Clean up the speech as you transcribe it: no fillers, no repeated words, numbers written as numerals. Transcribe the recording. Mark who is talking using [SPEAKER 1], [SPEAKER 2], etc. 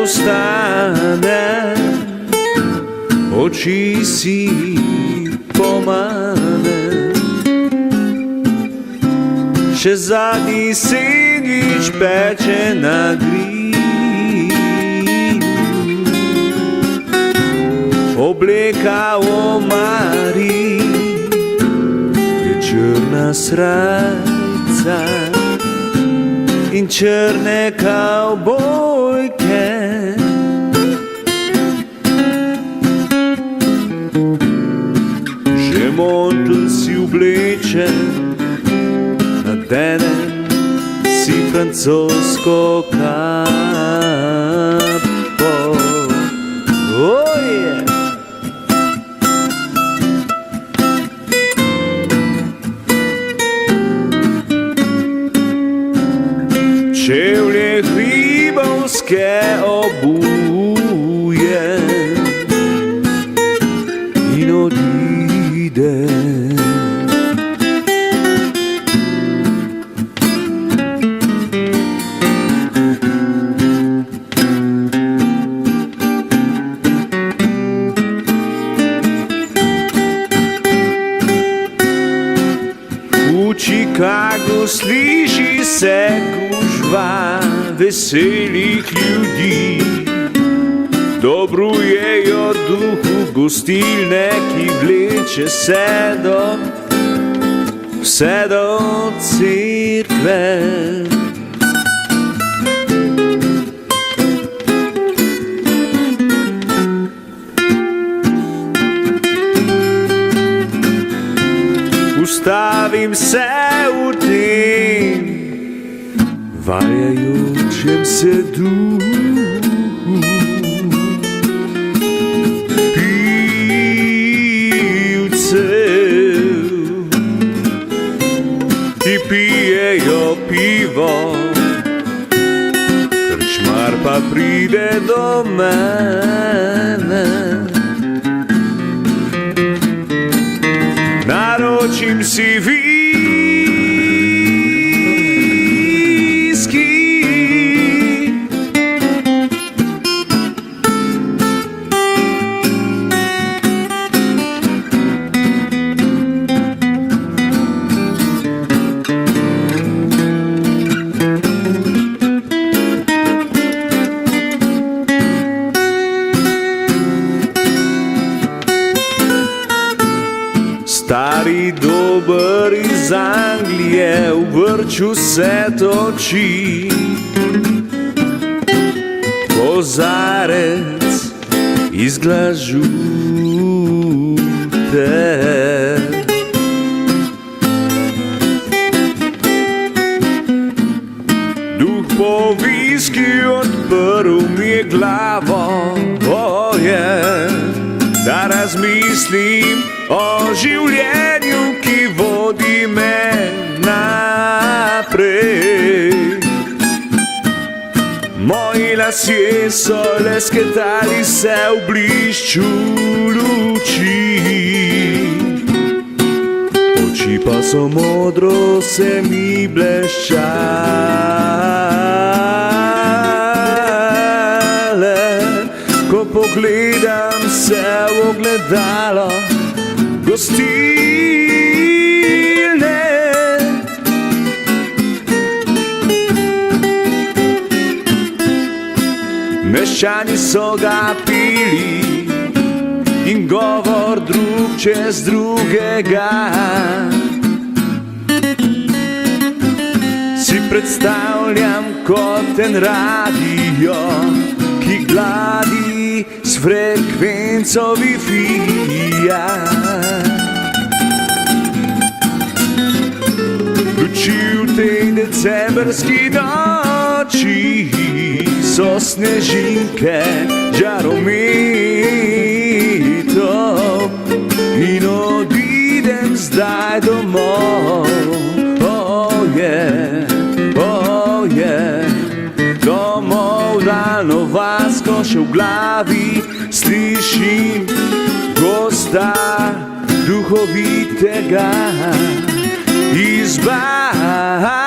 [SPEAKER 1] ostane, oči si pomane. Še zadnji sendvič peče na grilu, obleka v omari je črna srajca in črne kavbojke. Že montel si oblečen, nadene si francosko kapo. Oh yeah. Čevlje hribovske obuje in odide. V Chicagu sliši se gužva veselih ljudi, dobrujejo duhu gostilne, ki vleče vse do cerkve. Ustavim se v tem valjajočem se duhu, pivcev, ki pijejo pivo, krčmar pa pride do mene. Naročim si viski, stari dober iz Anglije v vrču se toči, kozarec iz glažute. Duh po viski odprl mi je glavo, da razmislim o življenju, ki vodi me naprej. Moji lasje so lesketali se v blišču luči, oči pa so modro se mi bleščale. Ko pogledam se v ogledalo gostilne, meščani so ga pili in govor drug čez drugega. Si predstavljam kot en radio, ki gladi s frekvenco Wi-Fi-ja. Luči v tej decembrski noči so snežinke žarometov in odidem zdaj domov. Oh yeah, oh yeah, domov daljnovasko še v glavi slišim gosta duhovitega iz bara.